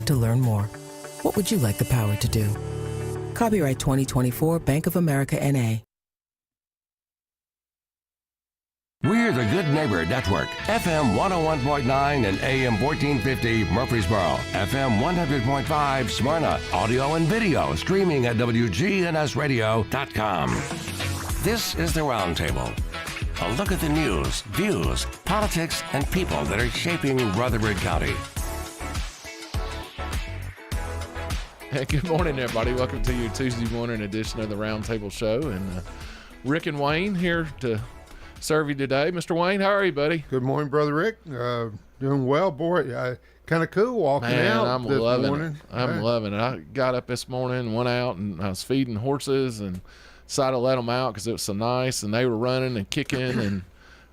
to learn more. What would you like the power to do? Copyright 2024 Bank of America N.A. We're the Good Neighbor Network, FM 101.9 and AM 1450 Murfreesboro, FM 100.5 Smyrna, audio and video streaming at WGNSradio.com. This is the Roundtable. A look at the news, views, politics, and people that are shaping Rutherford County. Hey, good morning, everybody. Welcome to your Tuesday morning edition of the Roundtable Show. And Rick and Wayne here to serve you today. Mr. Wayne, how are you, buddy? Good morning, Brother Rick. Doing well, boy. Kind of cool walking out I'm this loving morning. It. I'm loving it. I got up this morning, went out, and I was feeding horses and decided to let them out because it was so nice, and they were running and kicking, and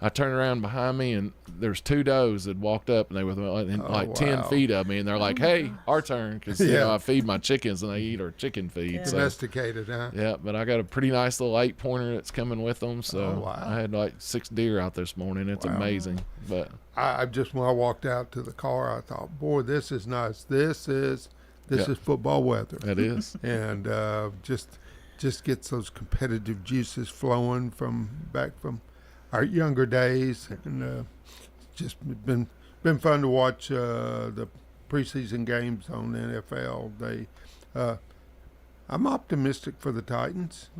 I turned around behind me, and there's two does that walked up, and they were like 10 feet of me, and they're like, hey, our turn, because I feed my chickens, and they eat our chicken feed. Yeah. So, domesticated, huh? Yeah, but I got a pretty nice little 8-pointer that's coming with them, so I had like 6 deer out this morning. It's amazing. But I just, when I walked out to the car, I thought, boy, this is nice. This is football weather. It is. And just gets those competitive juices flowing back from our younger days, and just been fun to watch the preseason games on the NFL. I'm optimistic for the Titans.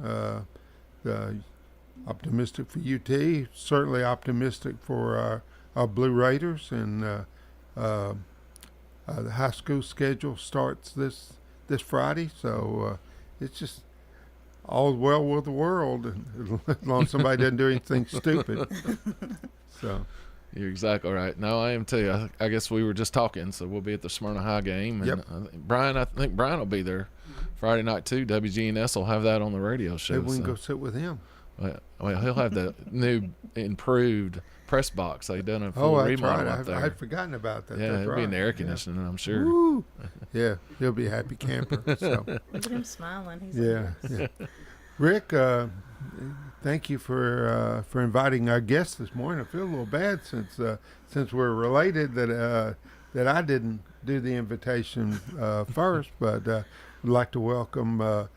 Optimistic for UT. Certainly optimistic for our Blue Raiders, and the high school schedule starts this Friday, so it's just all's well with the world, as long as somebody doesn't do anything stupid. So you're exactly right. No, I am too. I guess we were just talking, so we'll be at the Smyrna High game. And I think Brian will be there Friday night too. WGNS will have that on the radio show. Maybe we can go sit with him. Well, he'll have the new improved press box. They've done a full remodel up there. I'd forgotten about that. Yeah, he'll be in the air conditioning, I'm sure. Woo. Yeah, he'll be a happy camper. So. Look at him smiling. He's yeah. Rick, thank you for inviting our guest this morning. I feel a little bad since we're related that I didn't do the invitation first, but I'd like to welcome a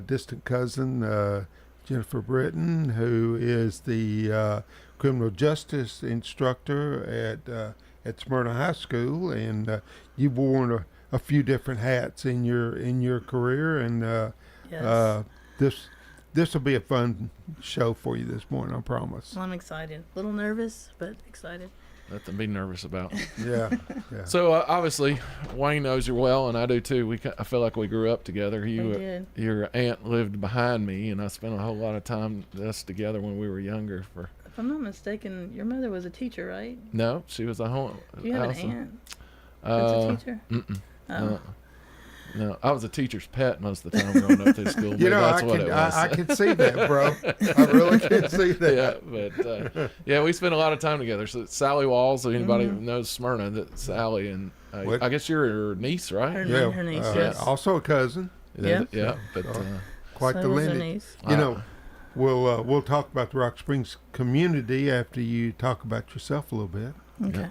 distant cousin, Jennifer Brittain, who is the criminal justice instructor at Smyrna High School, and you've worn a few different hats in your career, and yes. This will be a fun show for you this morning, I promise. Well, I'm excited. A little nervous, but excited. Nothing to be nervous about. Yeah. So obviously, Wayne knows you well, and I do too. I feel like we grew up together. Your aunt lived behind me, and I spent a whole lot of time together when we were younger. If I'm not mistaken, your mother was a teacher, right? No, she was a home. You have an aunt that's a teacher? Oh. No, I was a teacher's pet most of the time growing up through school. I can see that, bro. I really can see that. Yeah, but we spent a lot of time together. So Sally Walls, anybody who knows Smyrna, that Sally and I guess you're her niece, right? Her niece, yes. Also a cousin. Yeah, but quite the lineage. We'll talk about the Rock Springs community after you talk about yourself a little bit. Okay. Yeah.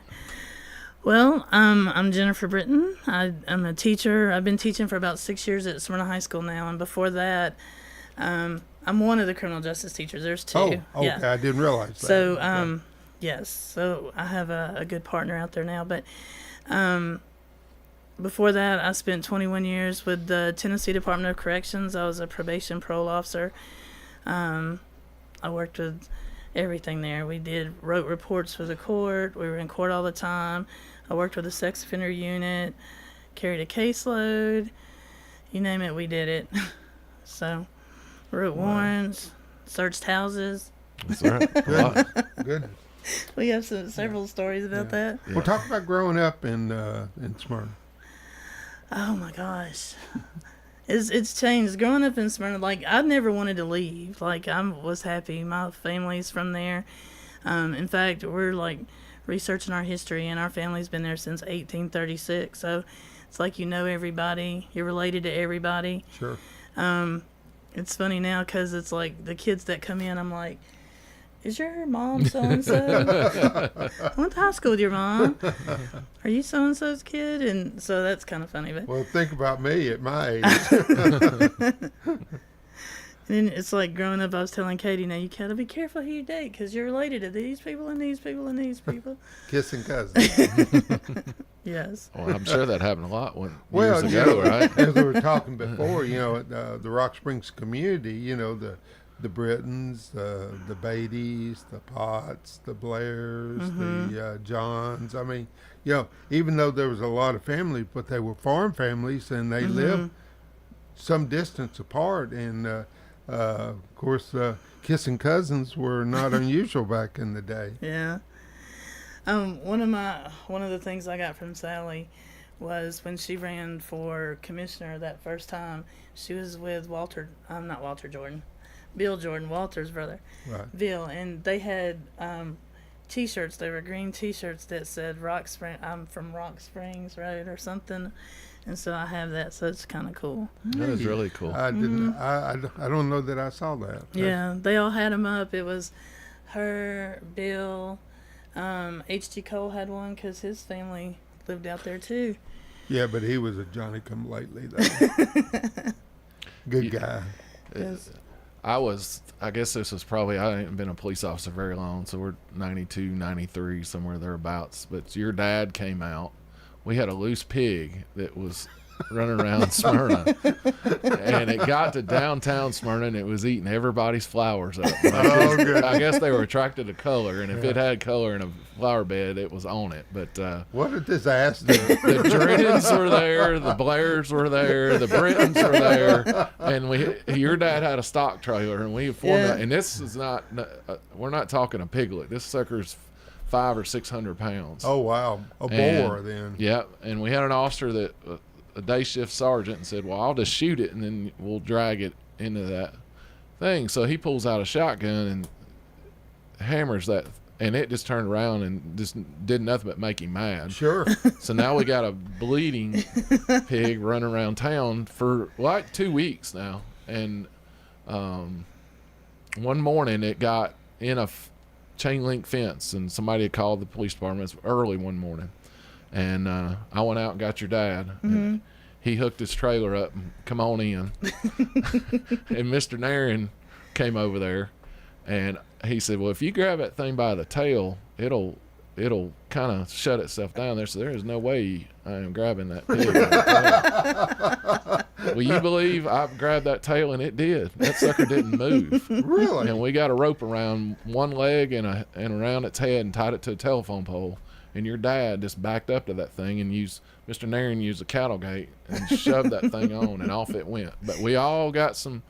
Well, I'm Jennifer Brittain. I'm a teacher. I've been teaching for about 6 years at Smyrna High School now, and before that, I'm one of the criminal justice teachers. There's two. Oh, okay. Yeah. I didn't realize that. So, yes. So I have a good partner out there now. But before that, I spent 21 years with the Tennessee Department of Corrections. I was a probation parole officer. I worked with everything there. We wrote reports for the court. We were in court all the time. I worked with the sex offender unit, carried a caseload. You name it, we did it. So, wrote warrants, searched houses. That's all right. Good. We have several stories about that. Yeah. Well, talk about growing up in Smyrna. Oh my gosh. It's changed. Growing up in Smyrna, like, I never wanted to leave. Like, I was happy. My family's from there. In fact, we're, like, researching our history, and our family's been there since 1836. So it's like you know everybody. You're related to everybody. Sure. It's funny now because it's like the kids that come in, I'm like, is your mom so-and-so? I went to high school with your mom. Are you so-and-so's kid? And so that's kind of funny. But Well, think about me at my age. and it's like growing up, I was telling Katie, now you gotta be careful who you date because you're related to these people and these people and these people. Kissing cousins. Yes. Well, I'm sure that happened a lot Well, years ago, right? as we were talking before, the Rock Springs community, the Brittans, the Beatties, the Potts, the Blairs, the Johns. I mean, even though there was a lot of families, but they were farm families and they lived some distance apart. And, of course, kissing cousins were not unusual back in the day. Yeah. One of the things I got from Sally was when she ran for commissioner that first time, she was with Bill Jordan, Walter's brother, Right. Bill, and they had T-shirts. They were green T-shirts that said I'm from Rock Springs, right, or something. And so I have that, so it's kind of cool. That was really cool. I didn't. I don't know that I saw that. Yeah, they all had them up. It was her, Bill, H.G. Cole had one because his family lived out there too. Yeah, but he was a Johnny-come-lately, though. Good guy. Yes. I guess this was probably, I ain't been a police officer very long, so we're 92, 93, somewhere thereabouts. But your dad came out. We had a loose pig that was running around Smyrna. And it got to downtown Smyrna, and it was eating everybody's flowers up. Oh, good. I guess they were attracted to color, and if it had color in a flower bed, it was on it. But What a disaster. the Drittins were there, the Blairs were there, the Brittans were there, and your dad had a stock trailer, and we formed Yeah. and this is not, we're not talking a piglet. This sucker's 500 or 600 pounds. Oh, wow. A And- boar, then. Yep, and we had an officer that a day shift sergeant and said, well, I'll just shoot it and then we'll drag it into that thing. So he pulls out a shotgun and hammers that, and it just turned around and just did nothing but make him mad. Sure. So now we got a bleeding pig running around town for like 2 weeks now. And one morning it got in a chain link fence, and somebody had called the police department. It was early one morning. And I went out and got your dad. And he hooked his trailer up and come on in. And Mr. Nairn came over there, and he said, well, if you grab that thing by the tail, it'll kind of shut itself down there. So there is no way I am grabbing that pig. Will you believe I grabbed that tail, and it did. That sucker didn't move. Really? And we got a rope around one leg and around its head and tied it to a telephone pole. And your dad just backed up to that thing and Mr. Nairn used a cattle gate and shoved that thing on, and off it went. But we all got some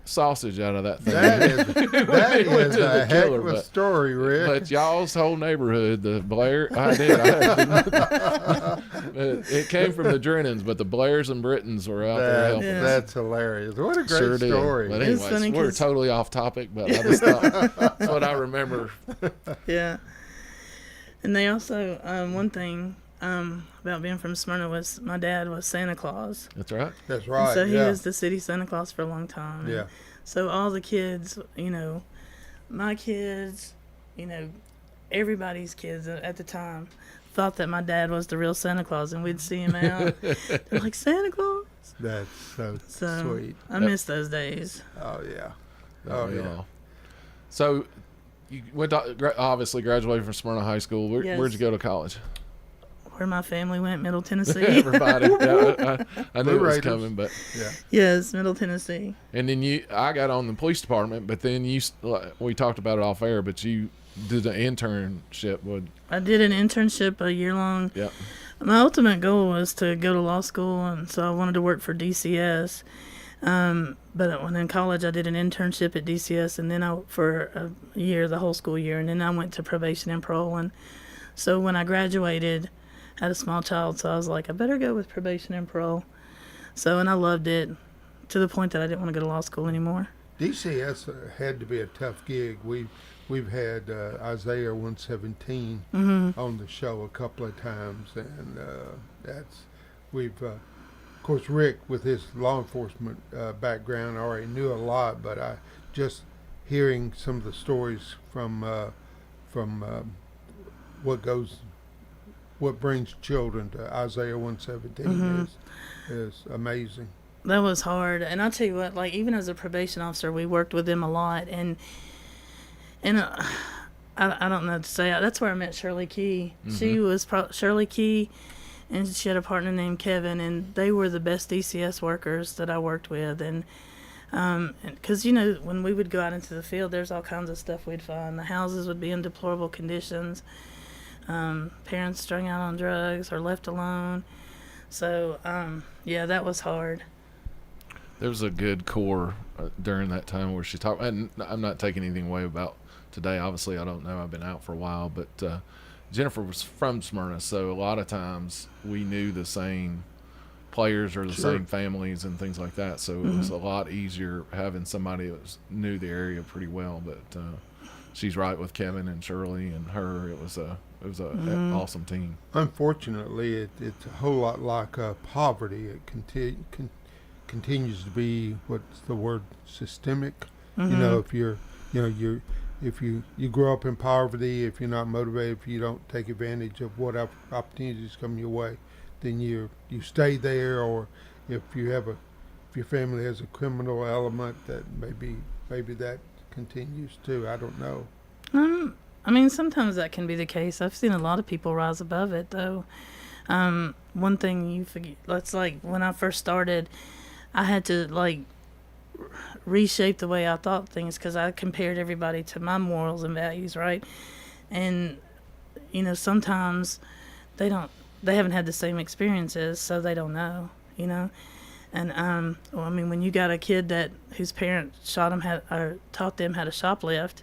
sausage out of that thing. That is Went to the a heck killer, of a but- story, Rick. But y'all's whole neighborhood, the Blair, it came from the Drinnins, but the Blairs and Brittans were out there helping. Yeah. That's hilarious. What a great Sure did. story. But It's anyways, funny we're 'cause- totally off topic, but I just thought that's what I remember. Yeah. And they also, one thing about being from Smyrna was my dad was Santa Claus. That's right. That's And right. so he yeah. was the city Santa Claus for a long time. And Yeah. so all the kids, my kids, everybody's kids at the time thought that my dad was the real Santa Claus, and we'd see him out. They're like, Santa Claus? That's so So sweet. I miss those days. Oh, yeah. Oh, Oh, yeah. yeah. So you went to, obviously graduated from Smyrna High School. Yes. Where'd you go to college? Where my family went, Middle Tennessee. Everybody. Yeah, I knew it was Raiders. coming, but Yeah. Yes, Middle Tennessee. and then I got on the police department, but then we talked about it off air, but you did an internship with. I did an internship a year long. Yep. My ultimate goal was to go to law school, and so I wanted to work for DCS. But when in college, I did an internship at DCS, and then for a year, the whole school year, and then I went to probation and parole. And so when I graduated, I had a small child, so I was like, I better go with probation and parole. So, and I loved it to the point that I didn't want to go to law school anymore. DCS had to be a tough gig. We've had Isaiah 117 on the show a couple of times, and of course, Rick with his law enforcement background already knew a lot, but hearing some of the stories from what brings children to Isaiah 117 is amazing. That was hard, and I'll tell you what. Like, even as a probation officer, we worked with them a lot, and I don't know what to say. That's where I met Shirley Key. She was Shirley Key, and she had a partner named Kevin, and they were the best DCS workers that I worked with. And because when we would go out into the field, there's all kinds of stuff we'd find. The houses would be in deplorable conditions. Parents strung out on drugs or left alone. So yeah, that was hard. There was a good core during that time where she talked, and I'm not taking anything away about today. Obviously, I don't know. I've been out for a while, but Jennifer was from Smyrna, so a lot of times we knew the same players or the same families and things like that. So it was a lot easier having somebody that knew the area pretty well. But she's right with Kevin and Shirley and her. It was a awesome team. Unfortunately, it's a whole lot like poverty. It continues to be, what's the word, systemic. If you grow up in poverty, if you're not motivated, if you don't take advantage of what opportunities come your way, then you stay there. Or if your family has a criminal element, that maybe that continues too. I don't know. I mean, sometimes that can be the case. I've seen a lot of people rise above it, though. One thing you forget, that's like when I first started, I had to reshape the way I thought things, because I compared everybody to my morals and values, right? And sometimes they haven't had the same experiences, so they don't know, And when you got a kid whose parents shot him or taught them how to shoplift,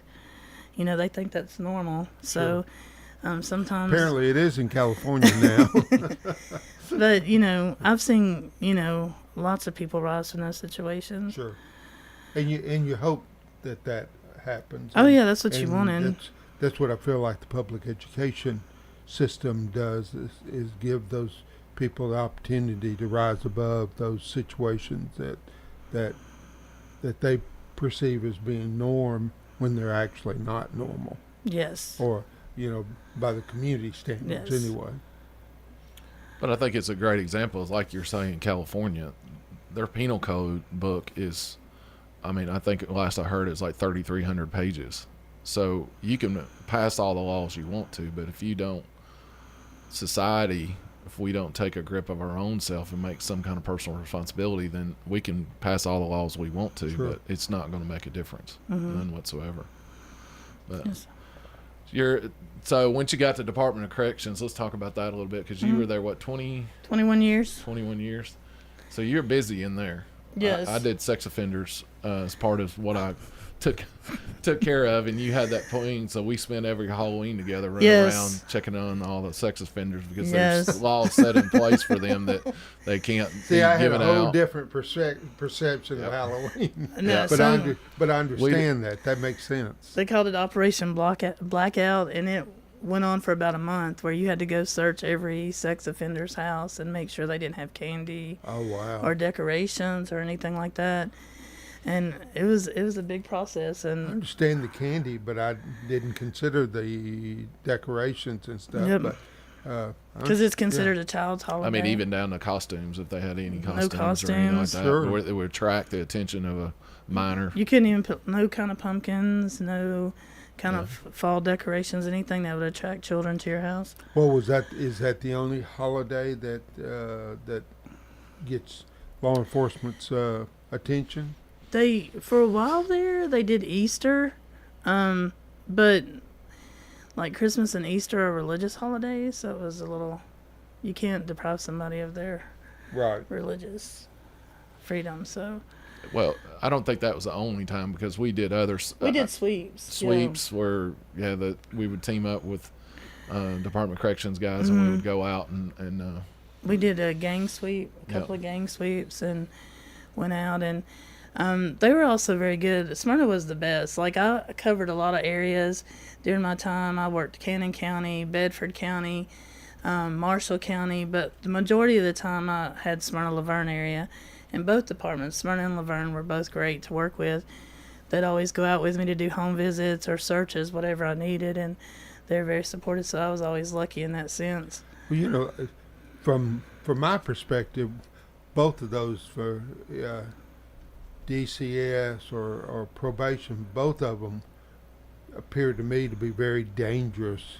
they think that's normal. So sometimes apparently it is in California now. But I've seen lots of people rise from those situations. Sure. And you hope that happens. Oh, yeah, that's what you wanted. That's what I feel like the public education system does, is give those people the opportunity to rise above those situations that they perceive as being norm when they're actually not normal. Yes. Or, by the community standards anyway. But I think it's a great example. It's like you're saying in California, their penal code book is, I think last I heard it's like 3,300 pages. So you can pass all the laws you want to, but if we don't take a grip of our own self and make some kind of personal responsibility, then we can pass all the laws we want to, but it's not going to make a difference, none whatsoever. But so once you got to Department of Corrections, let's talk about that a little bit, because you were there, 21 years. 21 years. So you're busy in there. Yes. I did sex offenders as part of what I took care of, and you had that point, so we spent every Halloween together running around checking on all the sex offenders, because there's laws set in place for them that they can't See, I had given a whole out. different perception of Halloween. No, but I understand that makes sense. They called it Operation Blackout, and it went on for about a month, where you had to go search every sex offender's house and make sure they didn't have candy or decorations or anything like that. And it was a big process. And I understand the candy, but I didn't consider the decorations and stuff. Yep. But because it's considered a child's holiday. Even down to costumes, if they had any costumes, costumes. or anything like that, Sure. it would attract the attention of a minor. You couldn't even put no kind of pumpkins, no kind of fall decorations, anything that would attract children to your house. Well, is that the only holiday that gets law enforcement's attention? For a while there, they did Easter, but like Christmas and Easter are religious holidays, so it was a little, you can't deprive somebody of their religious freedom. So, well, I don't think that was the only time, because we did others. We did sweeps. Sweeps where we would team up with Department of Corrections guys, and we would go out and we did a gang sweep, a couple of gang sweeps, and went out, and they were also very good. Smyrna was the best. Like, I covered a lot of areas during my time. I worked Cannon County, Bedford County, Marshall County, but the majority of the time I had Smyrna-Laverne area. And both departments, Smyrna and Laverne, were both great to work with. they'd always go out with me to do home visits or searches, whatever I needed, and they're very supportive. So I was always lucky in that sense. Well, you know, from my perspective, both of those for DCS or probation, both of them appear to me to be very dangerous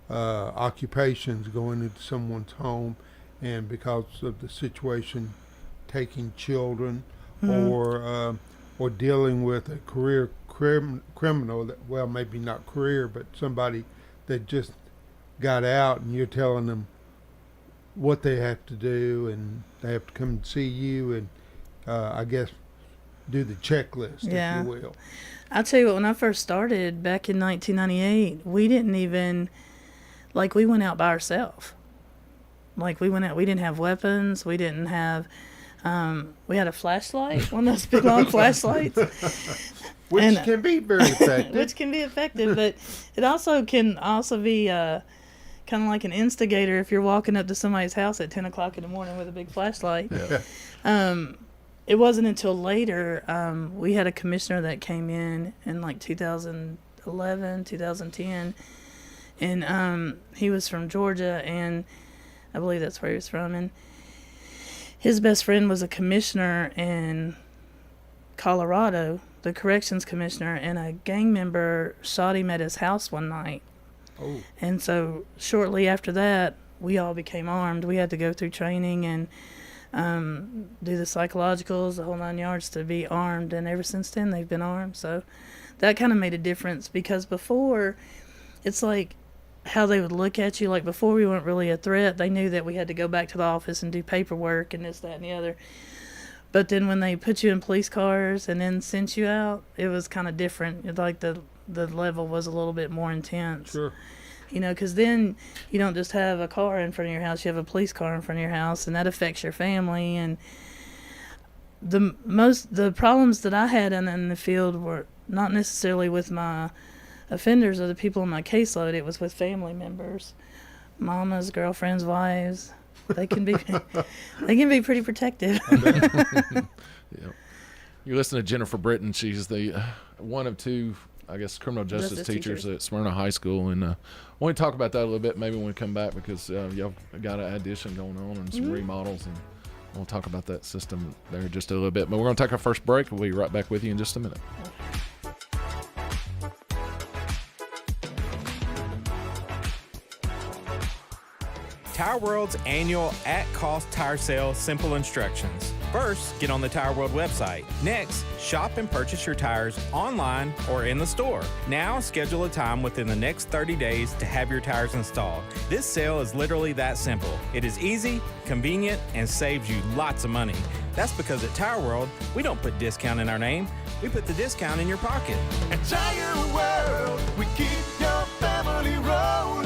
occupations, going into someone's home, and because of the situation, taking children or dealing with a career criminal that, well, maybe not career, but somebody that just got out, and you're telling them what they have to do, and they have to come and see you, and I guess do the checklist, if you will. I'll tell you what, when I first started back in 1998, we didn't even, we went out by ourselves. We went out, we didn't have weapons, we didn't have, we had a flashlight, one of those big long flashlights. Which can be very effective. Which can be effective, but it also can be kind of like an instigator if you're walking up to somebody's house at 10 o'clock in the morning with a big flashlight. Yeah. It wasn't until later we had a commissioner that came in 2011, 2010, and he was from Georgia, and I believe that's where he was from, and his best friend was a commissioner in Colorado, the corrections commissioner, and a gang member shot him at his house one night. Oh. And so shortly after that, we all became armed. We had to go through training and do the psychologicals, the whole 9 yards, to be armed. And ever since then, they've been armed. So that kind of made a difference, because before, it's like how they would look at you. Like before, we weren't really a threat. They knew that we had to go back to the office and do paperwork and this, that, and the other. But then when they put you in police cars and then sent you out, it was kind of different. The level was a little bit more intense. Sure. Because then you don't just have a car in front of your house, you have a police car in front of your house, and that affects your family. And the problems that I had in the field were not necessarily with my offenders or the people in my caseload. It was with family members, mamas, girlfriends, wives. They can be pretty protective. Yeah. You listen to Jennifer Brittain. She's the one of two, I guess, criminal justice teachers at Smyrna High School, and I want to talk about that a little bit maybe when we come back, because y'all got an addition going on and some remodels, and we'll talk about that system there just a little bit. But we're going to take our first break. We'll be right back with you in just a minute. Tire World's annual at-cost tire sale simple instructions. First, get on the Tire World website. Next, shop and purchase your tires online or in the store. Now, schedule a time within the next 30 days to have your tires installed. This sale is literally that simple. It is easy, convenient, and saves you lots of money. That's because at Tire World, we don't put discount in our name. We put the discount in your pocket. At Tire World, we keep your family rolling.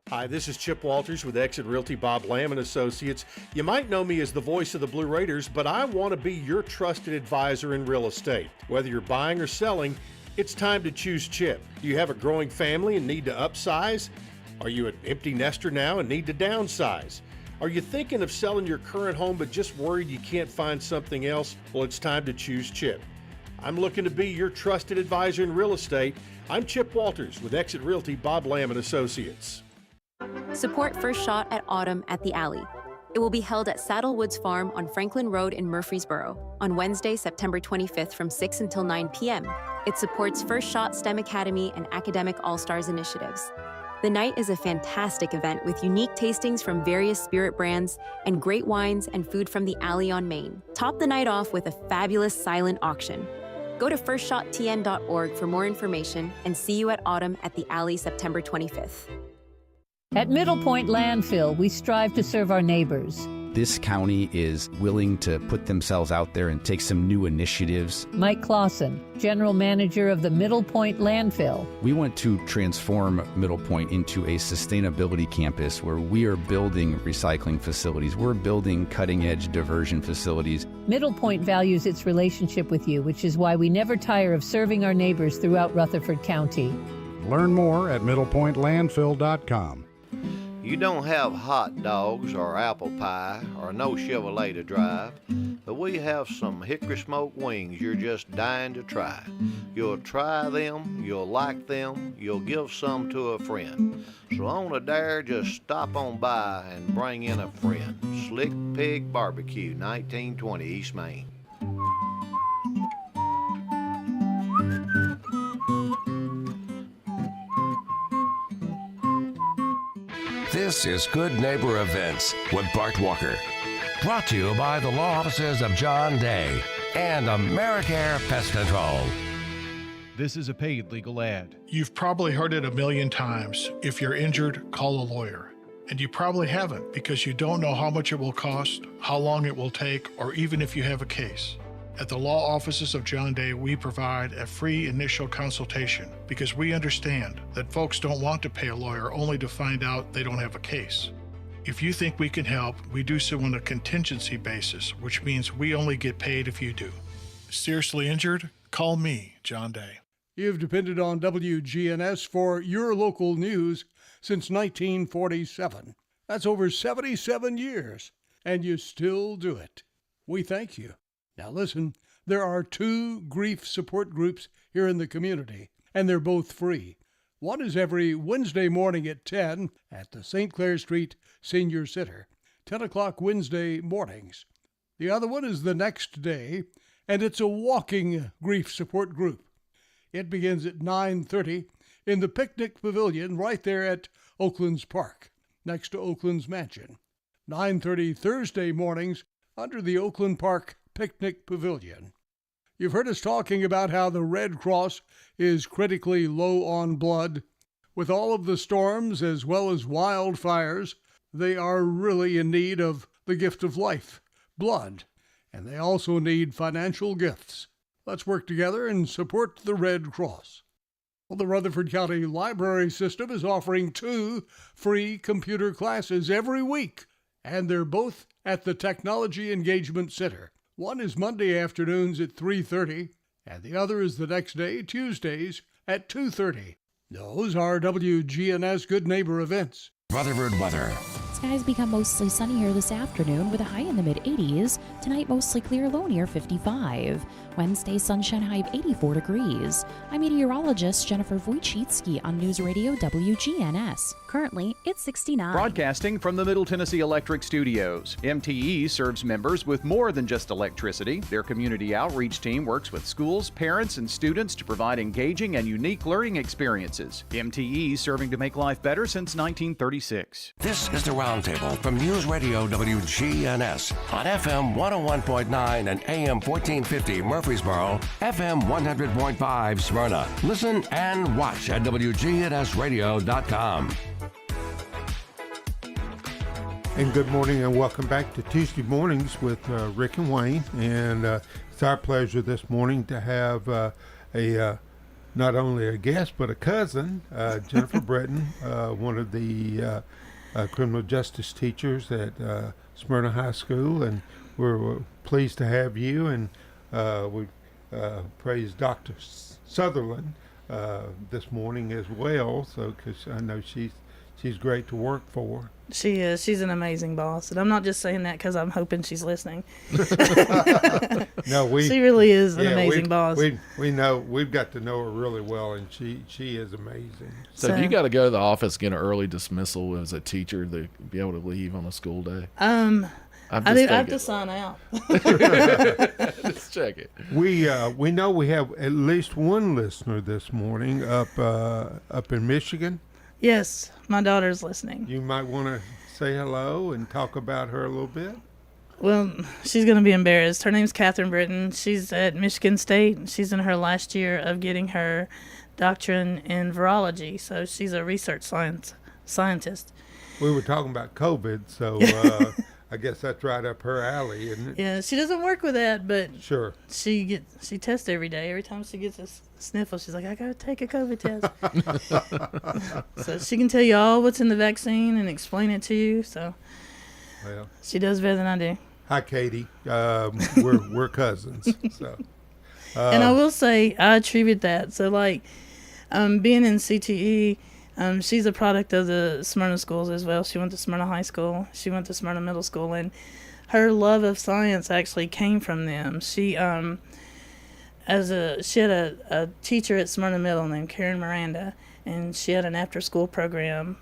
Hi, this is Chip Walters with Exit Realty Bob Lamb & Associates. You might know me as the voice of the Blue Raiders, but I want to be your trusted advisor in real estate. Whether you're buying or selling, it's time to choose Chip. Do you have a growing family and need to upsize? Are you an empty nester now and need to downsize? Are you thinking of selling your current home but just worried you can't find something else? Well, it's time to choose Chip. I'm looking to be your trusted advisor in real estate. I'm Chip Walters with Exit Realty Bob Lamb & Associates. Support First Shot at Autumn at the Alley. It will be held at Saddle Woods Farm on Franklin Road in Murfreesboro on Wednesday, September 25th from 6 until 9 p.m. It supports First Shot STEM Academy and Academic All-Stars initiatives. The night is a fantastic event with unique tastings from various spirit brands and great wines and food from the Alley on Main. Top the night off with a fabulous silent auction. Go to firstshottn.org for more information, and see you at Autumn at the Alley September 25th. At Middle Point Landfill, we strive to serve our neighbors. This county is willing to put themselves out there and take some new initiatives. Mike Clausen, General Manager of the Middle Point Landfill. We want to transform Middle Point into a sustainability campus where we are building recycling facilities. We're building cutting-edge diversion facilities. Middle Point values its relationship with you, which is why we never tire of serving our neighbors throughout Rutherford County. Learn more at middlepointlandfill.com. You don't have hot dogs or apple pie or no Chevrolet to drive, but we have some hickory smoked wings you're just dying to try. You'll try them, you'll like them, you'll give some to a friend. So on a dare, just stop on by and bring in a friend. Slick Pig Barbecue, 1920 East Main. This is Good Neighbor Events with Bart Walker. Brought to you by the law offices of John Day and Americare Pest Control. This is a paid legal ad. You've probably heard it a million times. If you're injured, call a lawyer. And you probably haven't because you don't know how much it will cost, how long it will take, or even if you have a case. At the law offices of John Day, we provide a free initial consultation because we understand that folks don't want to pay a lawyer only to find out they don't have a case. If you think we can help, we do so on a contingency basis, which means we only get paid if you do. Seriously injured? Call me, John Day. You've depended on WGNS for your local news since 1947. That's over 77 years, and you still do it. We thank you. Now listen, there are 2 grief support groups here in the community, and they're both free. One is every Wednesday morning at 10 at the St. Clair Street Senior Center, 10 o'clock Wednesday mornings. The other one is the next day, and it's a walking grief support group. It begins at 9:30 in the picnic pavilion right there at Oakland's Park, next to Oakland's Mansion. 9:30 Thursday mornings under the Oakland Park Picnic Pavilion. You've heard us talking about how the Red Cross is critically low on blood. With all of the storms as well as wildfires, they are really in need of the gift of life, blood, and they also need financial gifts. Let's work together and support the Red Cross. Well, the Rutherford County Library System is offering 2 free computer classes every week, and they're both at the Technology Engagement Center. One is Monday afternoons at 3:30, and the other is the next day, Tuesdays, at 2:30. Those are WGNS Good Neighbor events. Rutherford weather. Skies become mostly sunny here this afternoon with a high in the mid-80s. Tonight, mostly clear, low near 55. Wednesday, sunshine high of 84 degrees. I'm meteorologist Jennifer Wojcicki on News Radio WGNS. Currently, it's 69. Broadcasting from the Middle Tennessee Electric Studios, MTE serves members with more than just electricity. Their community outreach team works with schools, parents, and students to provide engaging and unique learning experiences. MTE serving to make life better since 1936. This is the Roundtable from News Radio WGNS on FM 101.9 and AM 1450 Murfreesboro, FM 100.5 Smyrna. Listen and watch at WGNSradio.com. And good morning and welcome back to Tuesday Mornings with Rick and Wayne. And it's our pleasure this morning to have not only a guest but a cousin, Jennifer Brittain, one of the criminal justice teachers at Smyrna High School. And we're pleased to have you. And we praise Dr. Sutherland this morning as well. So because I know she's great to work for. She is. She's an amazing boss, and I'm not just saying that because I'm hoping she's listening. No, she really is an amazing boss. We know, we've got to know her really well, and she is amazing. So you got to go to the office, get an early dismissal as a teacher to be able to leave on a school day. I have to sign out. Just check it. We know we have at least one listener this morning up in Michigan. Yes, my daughter's listening. You might want to say hello and talk about her a little bit. Well, she's going to be embarrassed. Her name's Catherine Brittain. She's at Michigan State. She's in her last year of getting her doctorate in virology, so she's a research scientist. We were talking about COVID, so I guess that's right up her alley, isn't it? Yeah, she doesn't work with that, but sure. She tests every day. Every time she gets a sniffle, she's like, I gotta take a COVID test. So she can tell you all what's in the vaccine and explain it to you. So well, she does better than I do. Hi, Katie. We're cousins. So, and I will say I attribute that. So like, being in CTE, She's a product of the Smyrna schools as well. She went to Smyrna High School. She went to Smyrna Middle School, and her love of science actually came from them. She had a teacher at Smyrna Middle named Karen Miranda, and she had an after-school program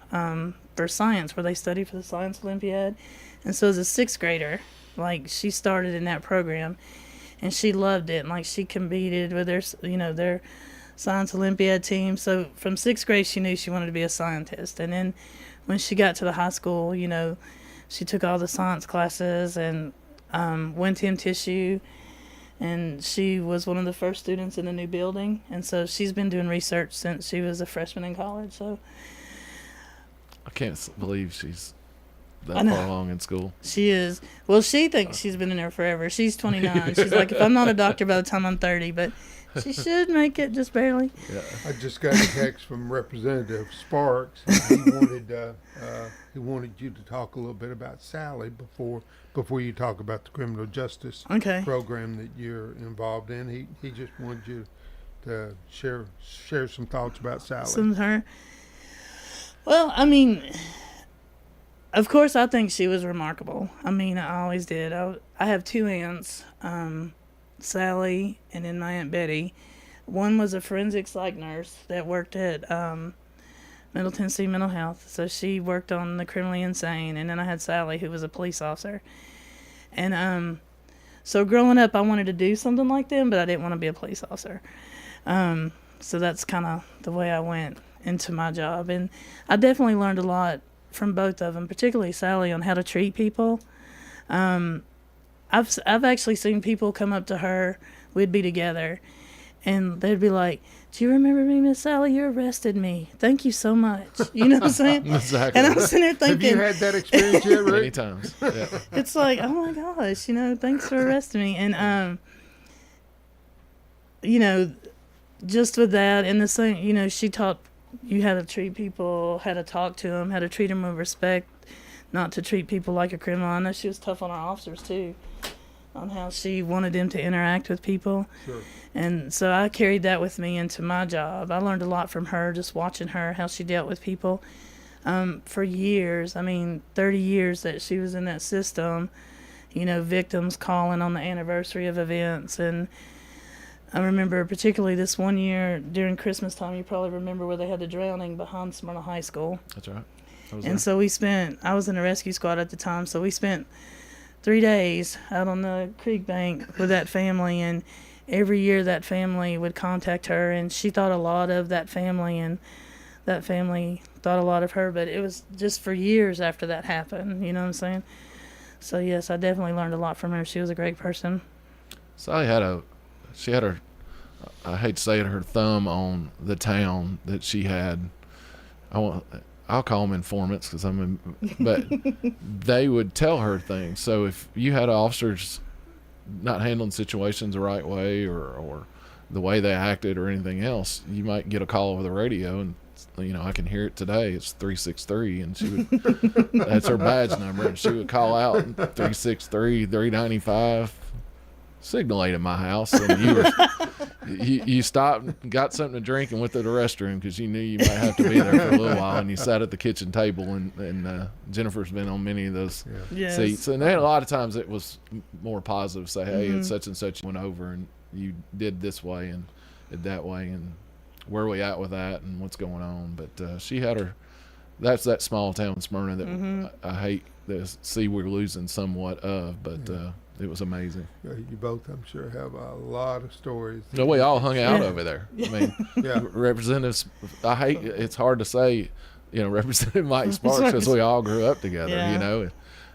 for science where they studied for the Science Olympiad. And so as a sixth grader, like, she started in that program, and she loved it. And, like, she competed with their Science Olympiad team. So from sixth grade, she knew she wanted to be a scientist. And then when she got to the high school, she took all the science classes and went to MTSU. And she was one of the first students in the new building. And so she's been doing research since she was a freshman in college. So I can't believe she's that far along in school. She is. Well, she thinks she's been in there forever. She's 29. She's like, if I'm not a doctor by the time I'm 30, but she should make it just barely. Yeah. I just got a text from Representative Sparks. He wanted you to talk a little bit about Sally before you talk about the criminal justice program that you're involved in. He just wanted you to share some thoughts about Sally. Some her. Well, I mean, of course, I think she was remarkable. I mean, I always did. I have two aunts. Sally and then my Aunt Betty. One was a forensic psych nurse that worked at Middle Tennessee Mental Health, so she worked on the criminally insane. And then I had Sally, who was a police officer. And so growing up, I wanted to do something like them, but I didn't want to be a police officer. So that's kind of the way I went into my job. And I definitely learned a lot from both of them, particularly Sally, on how to treat people. I've actually seen people come up to her, we'd be together, and they'd be like, "Do you remember me, Miss Sally? You arrested me. Thank you so much." You know what I'm saying? Exactly. And I'm sitting there thinking, have you had that experience yet, Rick? Many times. Yeah. It's like, oh my gosh, thanks for arresting me. And just with that and the same, she taught you how to treat people, how to talk to them, how to treat them with respect, not to treat people like a criminal. I know she was tough on our officers too, on how she wanted them to interact with people. Sure. And so I carried that with me into my job. I learned a lot from her, just watching her, how she dealt with people. For years, 30 years that she was in that system, victims calling on the anniversary of events. And I remember particularly this one year during Christmas time, you probably remember, where they had the drowning behind Smyrna High School. That's right. And so I was in a rescue squad at the time, so we spent 3 days out on the creek bank with that family, and every year that family would contact her, and she thought a lot of that family, and that family thought a lot of her, but it was just for years after that happened, you know what I'm saying? So yes, I definitely learned a lot from her. She was a great person. Sally had her, I hate to say it, her thumb on the town that she had. I'll call them informants but they would tell her things. So if you had officers not handling situations the right way or the way they acted or anything else, you might get a call over the radio, and I can hear it today. It's 363, and she would that's her badge number, and she would call out 363 395. Signal 8 at my house, and you stopped, got something to drink, and went to the restroom because you knew you might have to be there for a little while, and you sat at the kitchen table, and Jennifer's been on many of those seats, and then a lot of times it was more positive, say, hey, it's such and such went over, and you did this way and did that way, and where are we at with that, and what's going on. But she had her, that's that small town Smyrna that I hate to see we're losing somewhat of, but it was amazing. You both, I'm sure, have a lot of stories. No, we all hung out over there. Representatives, it's hard to say, Representative Mike Sparks, because we all grew up together,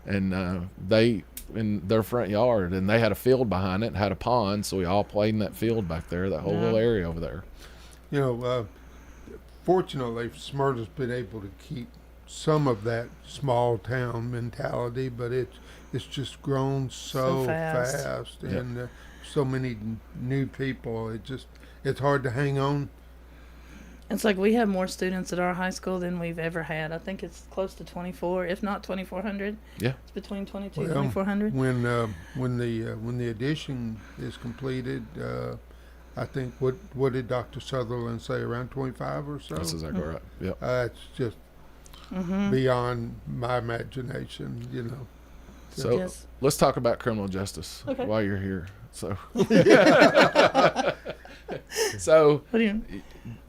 and they, in their front yard, and they had a field behind it, had a pond, so we all played in that field back there, that whole little area over there. Fortunately, Smyrna's been able to keep some of that small town mentality, but it's just grown so fast. And so many new people. It's hard to hang on. It's like we have more students at our high school than we've ever had. I think it's close to 24, if not 2,400. Yeah, it's between 22 and 2,400. When the addition is completed, I think, what did Dr. Sutherland say, around 25 or so? That's exactly right. Yep. It's just beyond my imagination, So let's talk about criminal justice while you're here. So,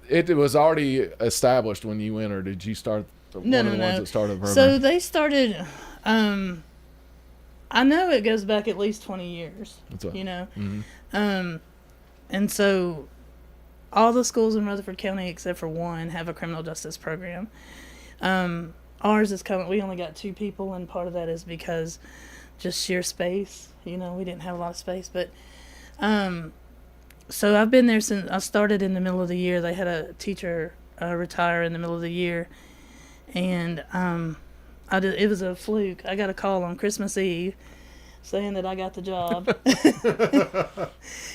it was already established when you went, or did you start? One of the ones that started the program? So they started. I know it goes back at least 20 years. And so all the schools in Rutherford County except for one have a criminal justice program. Ours is coming. We only got 2 people, and part of that is because just sheer space. We didn't have a lot of space, but so I've been there since I started in the middle of the year. They had a teacher retire in the middle of the year, and it was a fluke. I got a call on Christmas Eve saying that I got the job.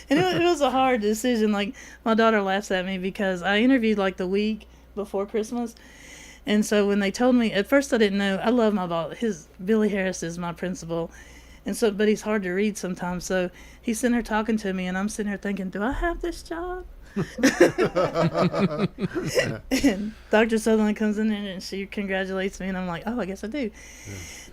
And it was a hard decision. Like, my daughter laughs at me because I interviewed like the week before Christmas. And so when they told me, at first I didn't know. I love my boss. Billy Harris is my principal. And so, but he's hard to read sometimes. So he's sitting there talking to me, and I'm sitting there thinking, do I have this job? And Dr. Sutherland comes in there and she congratulates me, and I'm like, oh, I guess I do.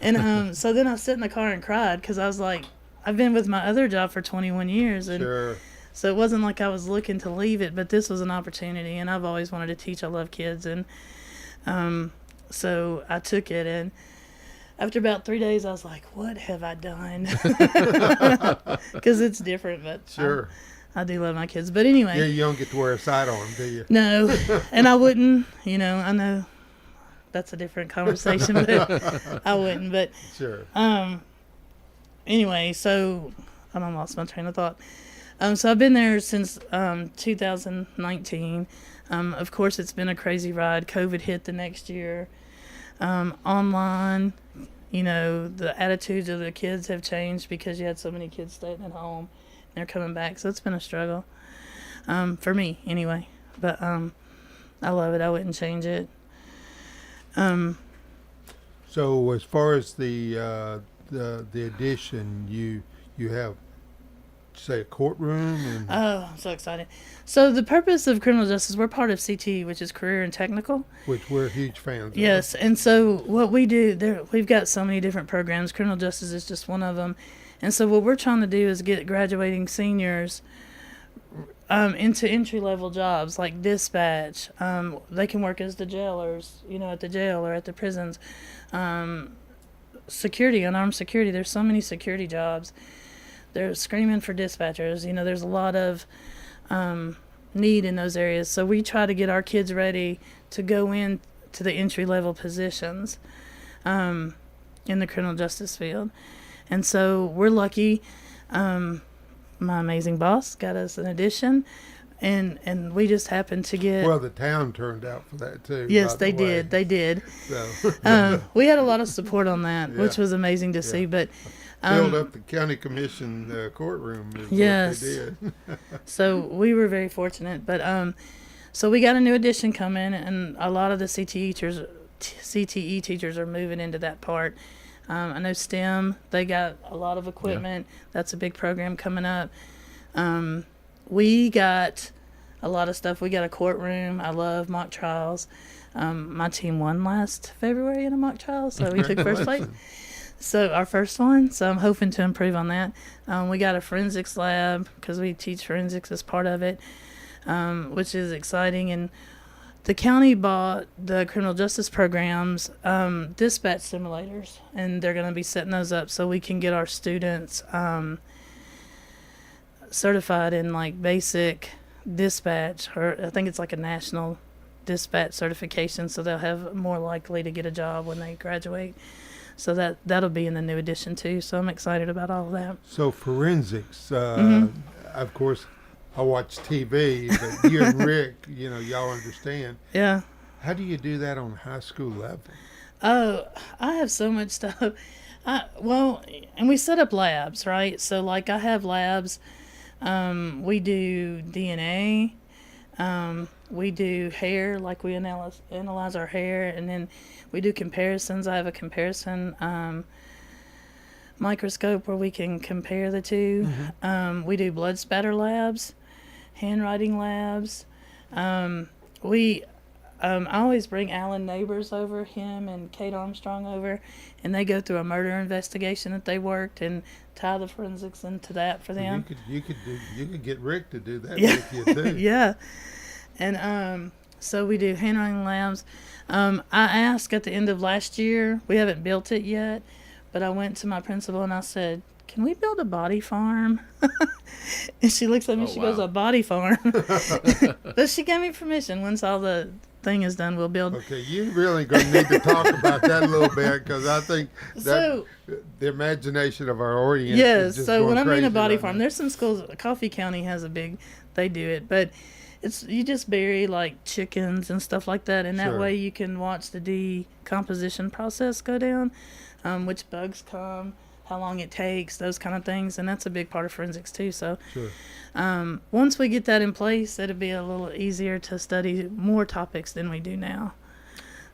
And so then I sit in the car and cried because I was like, I've been with my other job for 21 years, and so it wasn't like I was looking to leave it, but this was an opportunity, and I've always wanted to teach. I love kids, and so I took it, and after about 3 days I was like, what have I done? Because it's different, but I do love my kids. But anyway. Yeah, you don't get to wear a sidearm, do you? No, and I wouldn't. I know that's a different conversation, but I wouldn't. But anyway, so I lost my train of thought. So I've been there since 2019. Of course, it's been a crazy ride. COVID hit the next year. Online, the attitudes of the kids have changed because you had so many kids staying at home. They're coming back, so it's been a struggle for me anyway. But I love it. I wouldn't change it. So as far as the addition, you have, say, a courtroom and oh, I'm so excited. So the purpose of criminal justice, we're part of CTE, which is Career and Technical, which we're huge fans of. Yes, and so what we do we've got so many different programs. Criminal justice is just one of them. And so what we're trying to do is get graduating seniors into entry-level jobs like dispatch. They can work as the jailers, at the jail or at the prisons. Security, unarmed security. There's so many security jobs. They're screaming for dispatchers. There's a lot of need in those areas. So we try to get our kids ready to go in to the entry-level positions in the criminal justice field. And so we're lucky. My amazing boss got us an addition, and we just happened to get. Well, the town turned out for that too. Yes, they did. They did. So we had a lot of support on that, which was amazing to see. But filled up the county commission courtroom. Is yes. What they did. So we were very fortunate. But so we got a new addition coming, and a lot of the CTE teachers are moving into that part. I know STEM, they got a lot of equipment. Yeah. That's a big program coming up. We got a lot of stuff. We got a courtroom. I love mock trials. My team won last February in a mock trial, so we took first place. So our first one, so I'm hoping to improve on that. We got a forensics lab because we teach forensics as part of it, which is exciting. And the county bought the criminal justice programs dispatch simulators, and they're going to be setting those up so we can get our students certified in like basic dispatch, or I think it's like a national dispatch certification, so they'll have more likely to get a job when they graduate. So that'll be in the new edition too. So I'm excited about all of that. So forensics, of course, I watch TV, but you and Rick, y'all understand. Yeah. How do you do that on high school level? Oh, I have so much stuff. Well, and we set up labs, right? So like I have labs. We do DNA. We do hair, like we analyze our hair, and then we do comparisons. I have a comparison microscope where we can compare the two. We do blood spatter labs, handwriting labs. I always bring Alan Neighbors over, him and Kate Armstrong over, and they go through a murder investigation that they worked and tie the forensics into that for them. You could get Rick to do that Yeah. with you too. Yeah. And so we do handwriting labs. I asked at the end of last year, we haven't built it yet, but I went to my principal and I said, can we build a body farm? And she looks at me, she goes, a body farm? But she gave me permission. Once all the thing is done, we'll build. Okay, you really going to need to talk about that a little bit, because I think that the imagination of our audience is just so when I mean a crazy body right farm, now. there's some schools, Coffee County has they do it, but you just bury like chickens and stuff like that, and that Sure. way you can watch the decomposition process go down, which bugs come, how long it takes, those kind of things, and that's a big part of forensics too. So Sure. Once we get that in place, it'll be a little easier to study more topics than we do now.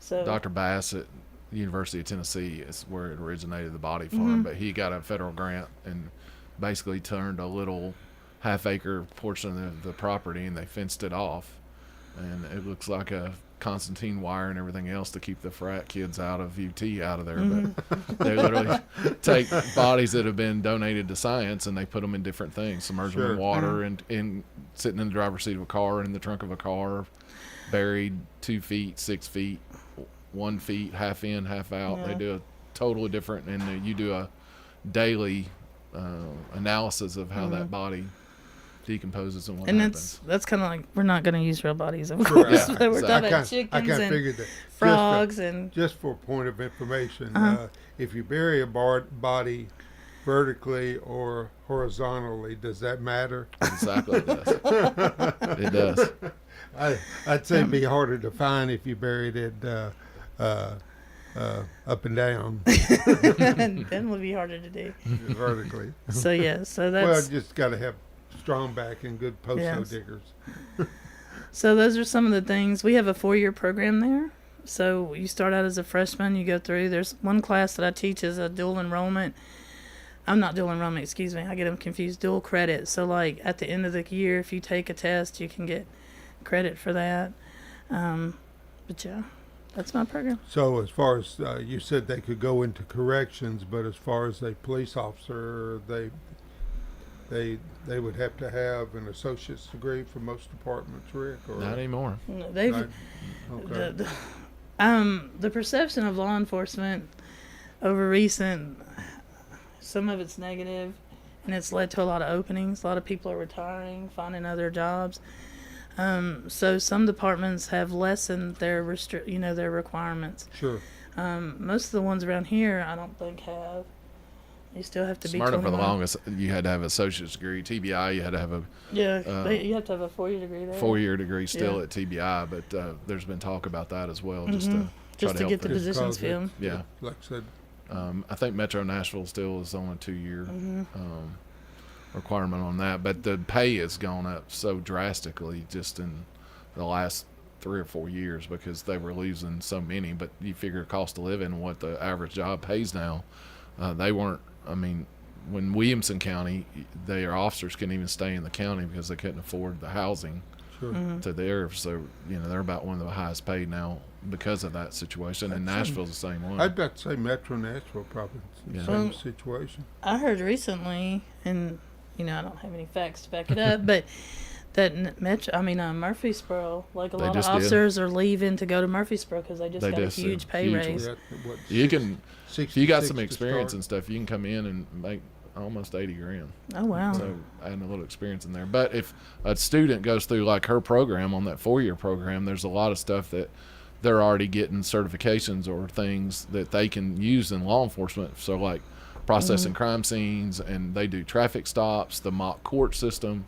So Dr. Bass at the University of Tennessee is where it originated, the body farm, but he got a federal grant and basically turned a little half-acre portion of the property, and they fenced it off, and it looks like a Constantine wire and everything else to keep the frat kids out of UT out of there. But they literally take bodies that have been donated to science and they put them in different things, submerge them in water and sitting in the driver's seat of a car, in the trunk of a car, buried 2 feet, 6 feet, 1 feet, half in, half out. They do a totally different, and you do a daily analysis of how that body decomposes and what happens. That's kind of like, we're not going to use real bodies, of Sure. course. Yeah. But we're talking about chickens and frogs and just for point of information, if you bury a body vertically or horizontally, does that matter? Exactly, it does. It does. I'd say it'd be harder to find if you buried it up and down. then it would be harder to do. Vertically. So that's... Well, just got to have strong back and good post-hole diggers. So those are some of the things. We have a 4-year program there. So you start out as a freshman, you go through. There's one class that I teach is a dual enrollment. I'm not dual enrollment, excuse me. I get them confused. Dual credit. So like at the end of the year, if you take a test, you can get credit for that. But yeah, that's my program. So as far as you said, they could go into corrections, but as far as a police officer, they would have to have an associate's degree for most departments, Rick? Or not anymore. No, they've okay. The perception of law enforcement over recent, some of it's negative, and it's led to a lot of openings. A lot of people are retiring, finding other jobs. So some departments have lessened their their requirements. Sure. Most of the ones around here, I don't think have. You still have to be 21. Smyrna for the longest, you had to have an associate's degree. TBI, you had to have a you have to have a 4-year degree there. 4-year degree still at TBI, but there's been talk about that as well, just to try to help get the positions filled. Yeah, like I said, I think Metro Nashville still is on a 2-year requirement on that, but the pay has gone up so drastically just in the last 3 or 4 years because they were losing so many. But you figure cost of living, what the average job pays now, they weren't. I mean, when Williamson County, their officers couldn't even stay in the county because they couldn't afford the housing to there. So, they're about one of the highest paid now because of that situation. And Nashville's the same way. I'd bet say Metro Nashville probably the same situation. I heard recently, and I don't have any facts to back it up, but that Murfreesboro, like a lot of officers are leaving to go to Murfreesboro because they just got a huge pay raise. You can, if you got some experience and stuff, you can come in and make almost $80,000. Oh wow! So adding a little experience in there. But if a student goes through like her program on that 4-year program, there's a lot of stuff that they're already getting certifications or things that they can use in law enforcement. So like processing crime scenes, and they do traffic stops, the mock court system.